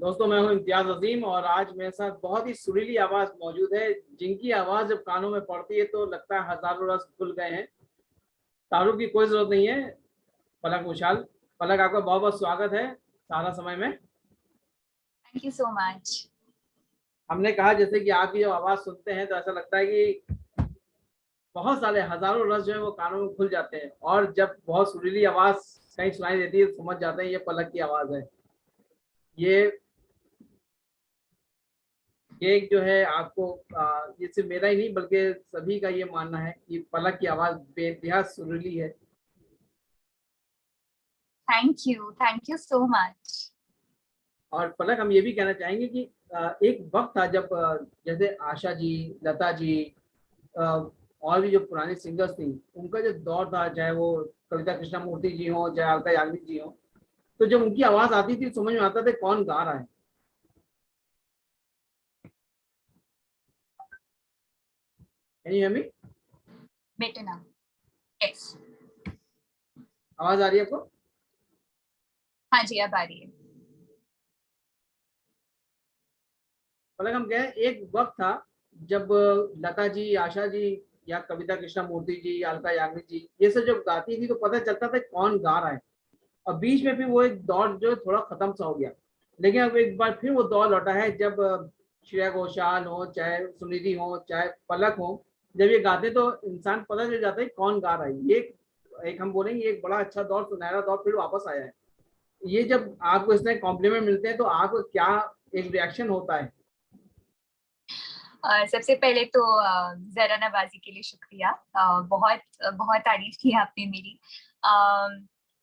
दोस्तों, मैं हूं इम्तियाज अजीम और आज मेरे साथ बहुत ही सुरीली आवाज मौजूद है, जिनकी आवाज जब कानों में पड़ती है तो लगता है हजारों रस खुल गए हैं। तारुफ की कोई जरूरत नहीं है। पलक उछाल। पलक, आपका बहुत बहुत स्वागत है सारा समय में। Thank you so much. हमने कहा जैसे कि आपकी जब आवाज सुनते हैं तो ऐसा लगता है कि बहुत सारे हजारों रस जो है वो कानों में खुल जाते हैं, और जब बहुत सुरीली आवाज कहीं सुनाई देती है तो समझ जाते हैं ये पलक की आवाज है। ये एक जो है आपको ये सिर्फ मेरा ही नहीं बल्कि सभी का ये मानना है कि पलक की आवाज बेहद सुरीली है। Thank you so much. और पलक, हम ये भी कहना चाहेंगे कि एक वक्त था जब जैसे आशा जी, लता जी, और भी जो पुराने सिंगर्स थी, उनका जो दौर था, चाहे वो कविता कृष्णमूर्ति जी हो, चाहे अलका याग्निक जी हो, तो जब उनकी आवाज आती थी समझ में आता था कौन गा रहा है। Can you hear me? बेटे ना। यस। आवाज आ रही है आपको? हाँ जी, अब आ रही है। पलक, हम कहें एक वक्त था जब लता जी, आशा जी, या कविता कृष्णमूर्ति जी, या अलका याग्निक जी, ये सब जब गाती थी तो पता चलता था कौन गा रहा है। और बीच में फिर वो एक दौर जो है थोड़ा खत्म सा हो गया। लेकिन अब एक बार फिर वो दौर लौटा है जब श्रेया घोषाल हो, चाहे सुनिधि हो, चाहे पलक हो, जब ये गाते तो इंसान पता चल जाता है कौन गा रहा है। ये एक हम बोलेंगे एक बड़ा अच्छा दौर, सुनहरा दौर फिर वापस आया है। ये जब आपको इस तरह कॉम्प्लीमेंट मिलते हैं तो आपको क्या एक रिएक्शन होता है? सबसे पहले तो जरा नवाजी के लिए शुक्रिया। बहुत बहुत तारीफ की आपने मेरी।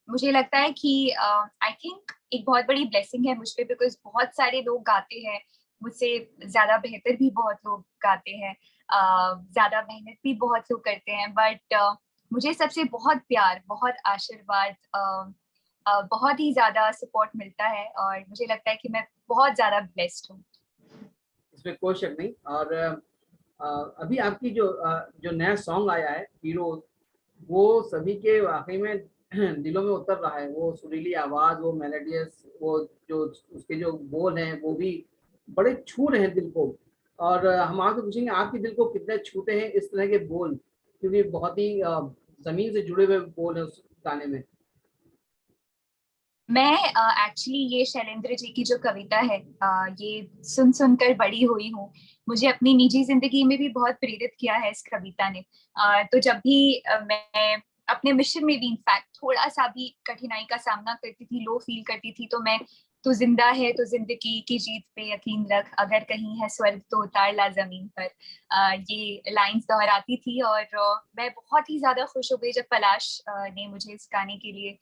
मुझे लगता है कि आई थिंक एक बहुत बड़ी ब्लेसिंग है मुझ पे, बिकॉज बहुत सारे लोग गाते हैं, मुझसे ज्यादा बेहतर भी बहुत लोग गाते हैं, ज्यादा मेहनत भी बहुत लोग करते हैं, बट मुझे सबसे बहुत प्यार, बहुत आशीर्वाद, बहुत ही ज्यादा सपोर्ट मिलता है, और मुझे लगता है कि मैं बहुत ज्यादा ब्लेस्ड हूँ। इसमें कोई शक नहीं। और अभी आपकी जो नया सॉन्ग आया है हीरो, वो सभी के वाकई में दिलों में उतर रहा है। वो सुरीली आवाज, वो मेलोडियस, वो जो उसके जो बोल हैं वो भी बड़े छू रहे हैं दिल को। और हम आपसे पूछेंगे आपके दिल को कितने छूते हैं इस तरह के बोल, क्योंकि बहुत ही जमीन से जुड़े हुए बोल है उस गाने में। मैं एक्चुअली ये शैलेंद्र जी की जो कविता है, ये सुन सुनकर बड़ी हुई हूँ। मुझे अपनी निजी जिंदगी में भी बहुत प्रेरित किया है इस कविता ने। तो जब भी मैं अपने मिशन में भी इनफैक्ट थोड़ा सा भी कठिनाई का सामना करती थी, लो फील करती थी, तो मैं तो जिंदा है तो जिंदगी की जीत पे यकीन रख, अगर कहीं है स्वर्ग तो उतार ला जमीन पर। ये लाइंस दोहराती थी, और मैं बहुत ही ज्यादा खुश हो गई जब पलाश ने मुझे इस गाने के लिए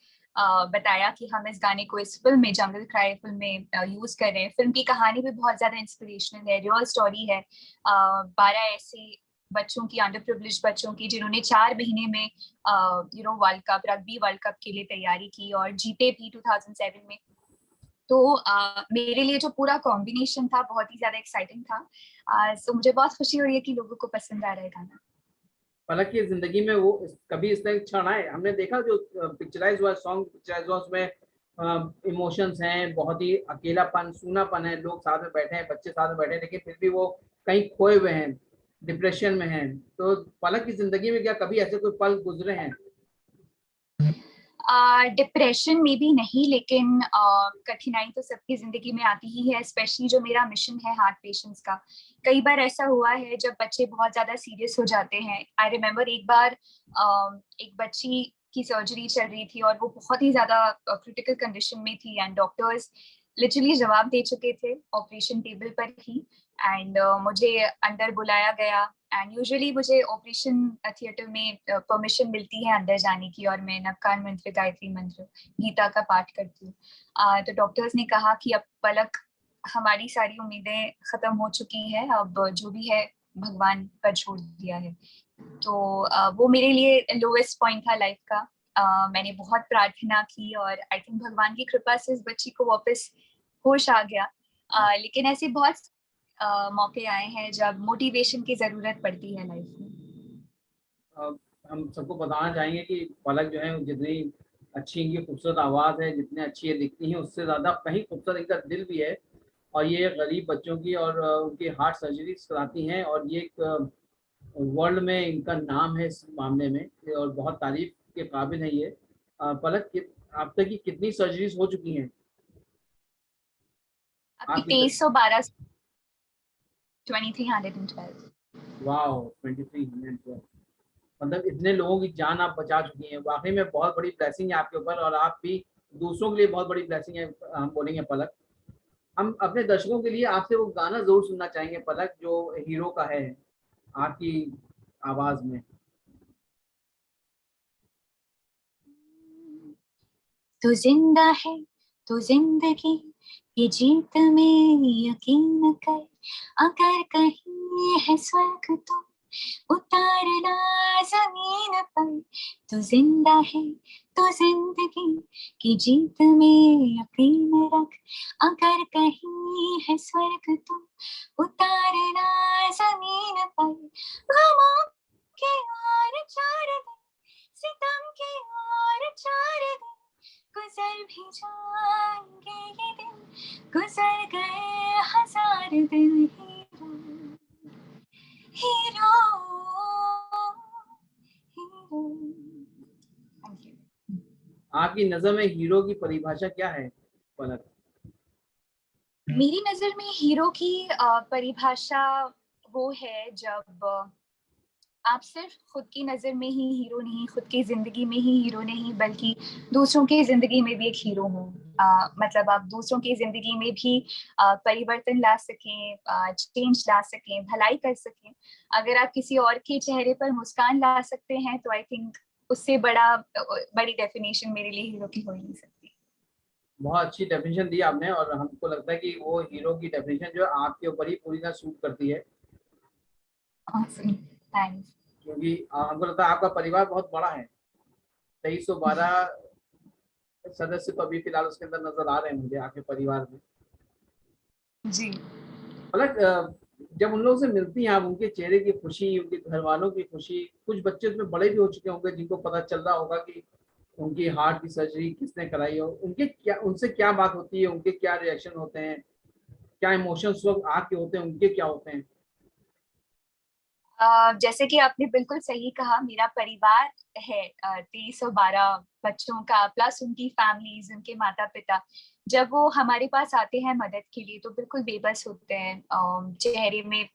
बताया कि हम इस गाने को इस फिल्म में, जंगल क्राई फिल्म में यूज कर रहे हैं। फिल्म की कहानी भी बहुत ज्यादा इंस्पिरेशनल है, रियल स्टोरी है। 12 ऐसे बच्चों की, अंडर प्रिविलेज बच्चों की, जिन्होंने 4 महीने में world cup, rugby world cup के लिए तैयारी की और जीते भी 2007 में। तो मेरे लिए जो पूरा कॉम्बिनेशन था बहुत ही ज्यादा एक्साइटिंग था। सो मुझे बहुत खुशी हो रही है कि लोगों को पसंद आ रहा है गाना। पलक की जिंदगी में वो कभी इस तरह के क्षण आए? हमने देखा जो पिक्चराइज हुआ सॉन्ग, पिक्चराइज हुआ, उसमें इमोशंस हैं, बहुत ही अकेलापन, सूनापन है, लोग साथ में बैठे हैं, बच्चे साथ में बैठे हैं, लेकिन फिर भी वो कहीं खोए हुए हैं, डिप्रेशन में हैं। तो पलक की जिंदगी में क्या कभी ऐसे कोई पल गुजरे हैं? डिप्रेशन में भी नहीं, लेकिन कठिनाई तो सबकी जिंदगी में आती ही है, स्पेशली जो मेरा मिशन है हार्ट पेशेंट्स का। कई बार ऐसा हुआ है जब बच्चे बहुत ज्यादा सीरियस हो जाते हैं। आई रिमेम्बर एक बार एक बच्ची की सर्जरी चल रही थी और वो बहुत ही ज्यादा क्रिटिकल कंडीशन में थी, एंड डॉक्टर्स लिटरली जवाब दे चुके थे ऑपरेशन टेबल पर ही। एंड मुझे अंदर बुलाया गया, एंड यूजुअली मुझे ऑपरेशन थिएटर में परमिशन मिलती है अंदर जाने की, और मैं नवकार मंत्र, गायत्री मंत्र, गीता का पाठ करती हूँ। तो डॉक्टर्स ने कहा कि अब पलक, हमारी सारी उम्मीदें खत्म हो चुकी है, अब जो भी है भगवान पर छोड़ दिया है। तो वो मेरे लिए लोवेस्ट पॉइंट था लाइफ का। मैंने बहुत प्रार्थना की, और आई थिंक भगवान की कृपा से इस बच्ची को वापस होश आ गया। लेकिन ऐसे बहुत मौके आए हैं जब मोटिवेशन की जरूरत पड़ती है लाइफ में। अ, हम सबको बताना चाहेंगे कि पलक जो है जितनी अच्छी इनकी खूबसूरत आवाज़ है, जितनी अच्छी ये दिखती हैं, उससे ज़्यादा कहीं खूबसूरत इनका दिल भी है। और ये गरीब बच्चों की और उनकी हार्ट सर्जरी कराती हैं, और ये एक वर्ल्ड में इनका नाम है इस मामले में, और बहुत तारीफ के काबिल है ये। पलक, अब तक की कितनी सर्जरीज हो चुकी हैं अभी आपकी 2312, 2312। वाह, 2300। मतलब इतने लोगों की जान आप बचा चुकी हैं, वाकई में बहुत बड़ी ब्लेसिंग है आपके ऊपर, और आप भी दूसरों के लिए बहुत बड़ी ब्लेसिंग है, हम बोलेंगे पलक। हम अपने दर्शकों के लिए आपसे वो गाना जरूर सुनना चाहेंगे पलक, जो हीरो का है, आपकी आवाज में। तू जिंदा है तो जिंदगी, ये जीत में यकीन कर, अगर कहीं है स्वर्ग तो उतारना जमीन पर। तू जिंदा है तो जिंदगी की जीत में यकीन रख, अगर कहीं है स्वर्ग तो उतारना जमीन पर। गमों के और 4 दिन, सितम के और 4 दिन, गुजर भी जाएंगे ये दिन, गुजर गए 1000 दिन। Hero hero hero. Thank you. आपकी नजर में हीरो की परिभाषा क्या है पलक? मेरी नजर में हीरो की परिभाषा वो है जब आप सिर्फ खुद की नजर में ही हीरो नहीं, खुद की जिंदगी में ही हीरो नहीं, बल्कि दूसरों की जिंदगी में भी एक हीरो हो। मतलब आप दूसरों की जिंदगी में भी परिवर्तन ला सकें, चेंज ला सकें, भलाई कर सकें। अगर आप किसी और के चेहरे पर मुस्कान ला सकते हैं तो आई थिंक उससे बड़ी डेफिनेशन मेरे लिए हीरो की हो ही नहीं सकती। बहुत अच्छी डेफिनेशन दी आपने, और हमको लगता है कि वो हीरो की डेफिनेशन जो है आपके ऊपर ही पूरी तरह सूट करती है, थैंक्स। क्योंकि हमको लगता है आपका परिवार बहुत बड़ा है। 2312 सदस्य तो अभी फिलहाल उसके अंदर नजर आ रहे हैं मुझे, आपके परिवार में। जी। पलक, जब उन लोगों से मिलती हैं आप, उनके चेहरे की खुशी, उनके घर वालों की खुशी, कुछ बच्चे उसमें बड़े भी हो चुके होंगे जिनको पता चल रहा होगा कि उनकी हार्ट की सर्जरी किसने कराई हो, उनके क्या, उनसे क्या बात होती है, उनके क्या रिएक्शन होते हैं, क्या इमोशंस लोग आपके होते हैं, उनके क्या होते हैं? जैसे कि आपने बिल्कुल सही कहा, मेरा परिवार है 2312 बच्चों का, प्लस उनकी फैमिलीज, उनके माता पिता। जब वो हमारे पास आते हैं मदद के लिए तो बिल्कुल बेबस होते हैं, चेहरे में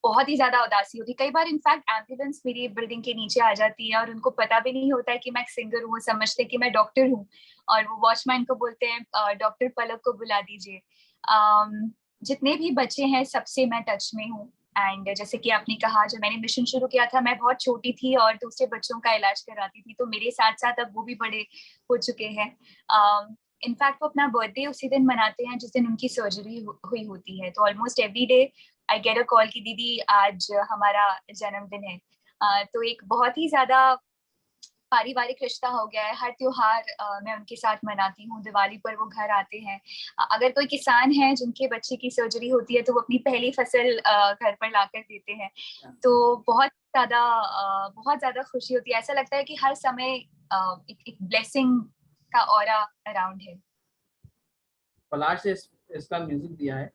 बहुत ही ज्यादा उदासी होती है। कई बार इनफैक्ट एम्बुलेंस मेरी बिल्डिंग के नीचे आ जाती है और उनको पता भी नहीं होता है कि मैं एक सिंगर हूँ, वो समझते हैं कि मैं डॉक्टर हूँ, और वो वॉचमैन को बोलते हैं डॉक्टर पलक को बुला दीजिए। जितने भी बच्चे हैं सबसे मैं टच में हूँ। एंड जैसे कि आपने कहा, जब मैंने मिशन शुरू किया था मैं बहुत छोटी थी और दूसरे बच्चों का इलाज कराती थी, तो मेरे साथ साथ अब वो भी बड़े हो चुके हैं। इनफैक्ट वो अपना बर्थडे उसी दिन मनाते हैं जिस दिन उनकी सर्जरी हुई होती है, तो almost every day I get a call की दीदी आज हमारा जन्मदिन है। तो एक बहुत ही ज्यादा पारिवारिक रिश्ता हो गया है। हर त्योहार मैं उनके साथ मनाती हूँ, दिवाली पर वो घर आते हैं। अगर कोई किसान है जिनके बच्चे की सर्जरी होती है तो वो अपनी पहली फसल घर पर लाकर देते हैं। तो बहुत ज्यादा खुशी होती है, ऐसा लगता है कि हर समय एक ब्लेसिंग का ऑरा अराउंड है। पलाश से इसका म्यूजिक दिया है,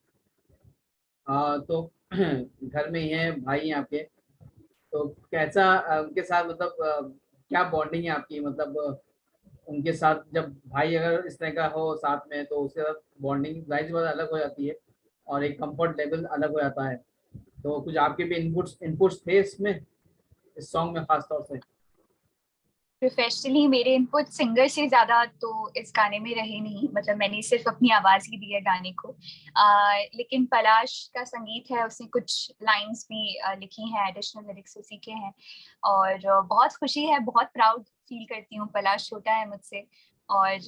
तो घर में ही है, भाई हैं आपके, तो कैसा उनके साथ, मतलब क्या बॉन्डिंग है आपकी, मतलब उनके साथ जब भाई अगर इस तरह का हो साथ में, तो उसके साथ बॉन्डिंग जाहिर सी बात है अलग हो जाती है, और एक कंफर्ट लेवल अलग हो जाता है। तो कुछ आपके भी इनपुट्स इनपुट्स थे इसमें, इस सॉन्ग में खास तौर से? प्रोफेशनली मेरे इनपुट सिंगर से ज्यादा तो इस गाने में रहे नहीं, मतलब मैंने सिर्फ अपनी आवाज ही दी है गाने को। लेकिन पलाश का संगीत है, उसने कुछ लाइंस भी लिखी हैं, एडिशनल लिरिक्स उसी के हैं। और बहुत खुशी है, बहुत प्राउड फील करती हूँ। पलाश छोटा है मुझसे, और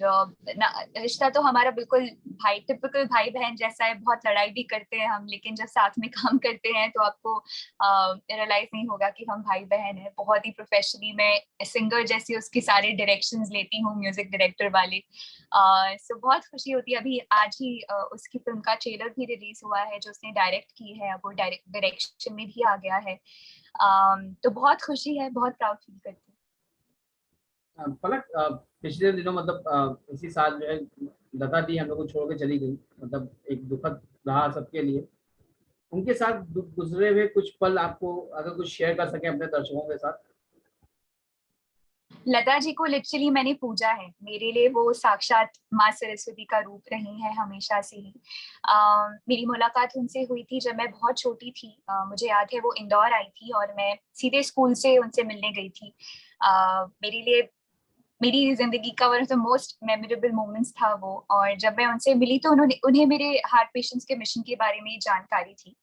रिश्ता तो हमारा बिल्कुल भाई, टिपिकल भाई बहन जैसा है। बहुत लड़ाई भी करते हैं हम, लेकिन जब साथ में काम करते हैं तो आपको रियलाइज नहीं होगा कि हम भाई बहन हैं। बहुत ही प्रोफेशनली मैं सिंगर जैसी उसके सारे डायरेक्शंस लेती हूँ, म्यूजिक डायरेक्टर वाले। सो बहुत खुशी होती है। अभी आज ही उसकी फिल्म का ट्रेलर भी रिलीज हुआ है जो उसने डायरेक्ट की है, अब वो डायरेक्शन में भी आ गया है। तो बहुत खुशी है, बहुत प्राउड फील करती हूँ। पलक, पिछले दिनों, मतलब इसी साल जो है, लता जी हम लोग को छोड़ के चली गई, मतलब एक दुखद रहा सबके लिए। उनके साथ गुजरे हुए कुछ पल आपको अगर कुछ शेयर कर सकें अपने दर्शकों के साथ। लता जी को लिटरली मैंने पूजा है, मेरे लिए वो साक्षात माँ सरस्वती का रूप रही है हमेशा से ही। मेरी मुलाकात उनसे हुई थी जब मैं बहुत छोटी थी। मुझे याद है वो इंदौर आई थी और मैं सीधे स्कूल से उनसे मिलने गई थी। मेरे लिए मेरी जिंदगी का one of the most memorable moments था वो। और जब मैं उनसे मिली तो उन्हें मेरे हार्ट पेशेंट्स के मिशन के बारे में जानकारी थी।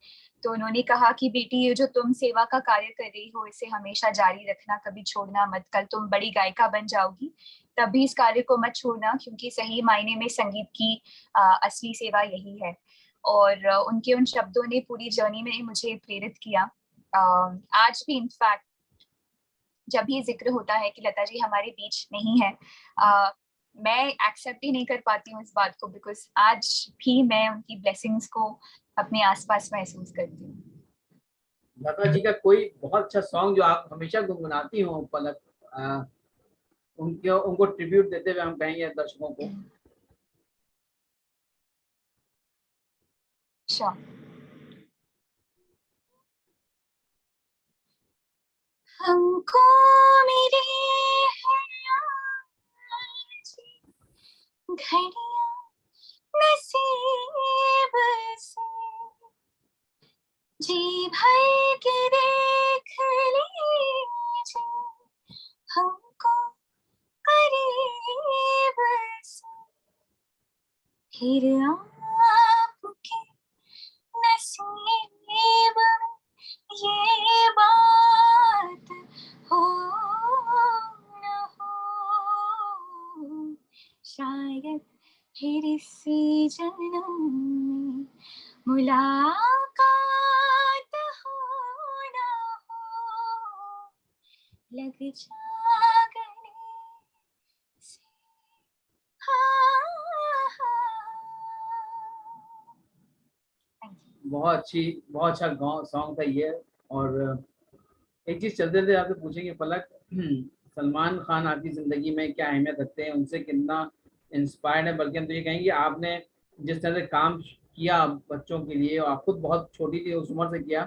तो उन्होंने कहा कि बेटी, ये जो तुम सेवा का कार्य कर रही हो इसे हमेशा जारी रखना, कभी छोड़ना मत। कल तुम बड़ी गायिका बन जाओगी, तब भी इस कार्य को मत छोड़ना, क्योंकि सही मायने में संगीत की असली सेवा यही है। और उनके उन शब्दों ने पूरी जर्नी में मुझे प्रेरित किया। आज भी इनफैक्ट जब भी जिक्र होता है कि लता जी हमारे बीच नहीं है, मैं एक्सेप्ट ही नहीं कर पाती हूँ इस बात को, बिकॉज आज भी मैं उनकी ब्लेसिंग्स को अपने आसपास महसूस करती हूँ। लता जी का कोई बहुत अच्छा सॉन्ग जो आप हमेशा गुनगुनाती हो पलक, उनके उनको ट्रिब्यूट देते हुए हम कहेंगे दर्शकों को। अच्छा, हमको मेरे घड़ियां नसीब से जी भर के देख लीजिए हमको करीब से, फिर आपके नसीब में ये बात हो न हो, शायद फिर इसी जन्म में मुलाकात हो न हो, लग जा गले से। बहुत अच्छा सॉन्ग था ये। और एक चीज चलते थे आपसे पूछेंगे पलक, सलमान खान आपकी जिंदगी में क्या अहमियत रखते हैं, उनसे कितना इंस्पायर्ड है, बल्कि हम तो ये कहेंगे आपने जिस तरह से काम किया बच्चों के लिए, और आप खुद बहुत छोटी थी उस उम्र से किया,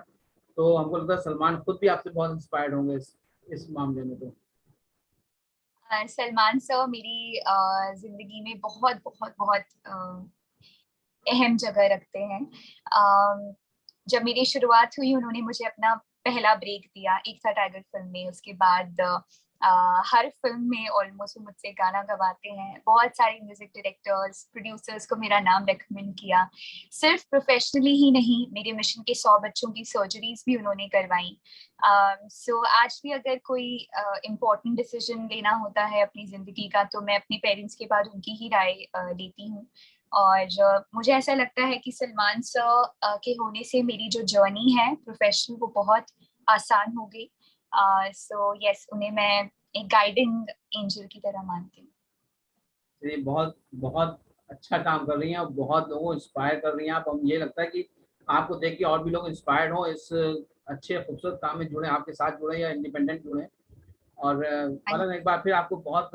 तो हमको लगता है सलमान खुद भी आपसे बहुत इंस्पायर्ड होंगे इस मामले में। तो सलमान सर मेरी जिंदगी में बहुत बहुत बहुत अहम जगह रखते हैं। जब मेरी शुरुआत हुई उन्होंने मुझे अपना पहला ब्रेक दिया, एक था टाइगर फिल्म में। उसके बाद हर फिल्म में ऑलमोस्ट मुझसे गाना गवाते हैं। बहुत सारे म्यूजिक डायरेक्टर्स, प्रोड्यूसर्स को मेरा नाम रेकमेंड किया। सिर्फ प्रोफेशनली ही नहीं, मेरे मिशन के 100 बच्चों की सर्जरीज भी उन्होंने करवाई। सो आज भी अगर कोई इम्पोर्टेंट डिसीजन लेना होता है अपनी जिंदगी का, तो मैं अपने पेरेंट्स के बाद उनकी ही राय लेती हूँ। और मुझे ऐसा लगता है कि सलमान सर के होने से मेरी जो जर्नी है प्रोफेशनल वो बहुत आसान हो गई। सो यस, उन्हें मैं एक गाइडिंग एंजल की तरह मानती हूँ। ये बहुत बहुत अच्छा काम कर रही हैं और बहुत लोगों को इंस्पायर कर रही हैं आप। हम ये लगता है कि आपको देख के और भी लोग इंस्पायर्ड हो, इस अच्छे खूबसूरत काम में जुड़े, आपके साथ जुड़े या इंडिपेंडेंट जुड़े। और पलक एक बार फिर आपको बहुत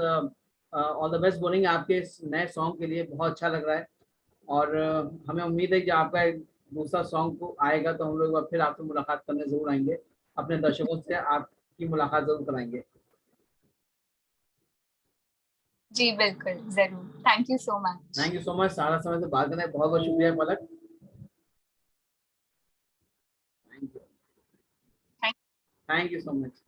ऑल द बेस्ट बोलेंगे आपके इस नए सॉन्ग के लिए, बहुत अच्छा लग रहा है। और हमें उम्मीद है कि आपका एक दूसरा सॉन्ग को आएगा तो हम लोग एक बार फिर आपसे मुलाकात करने जरूर आएंगे, अपने दर्शकों से आपकी मुलाकात जरूर कराएंगे। जी बिल्कुल, जरूर। Thank you so much. Thank you so much, सारा समय से बात करने का बहुत बहुत शुक्रिया Palak. Thank you, thank you so much.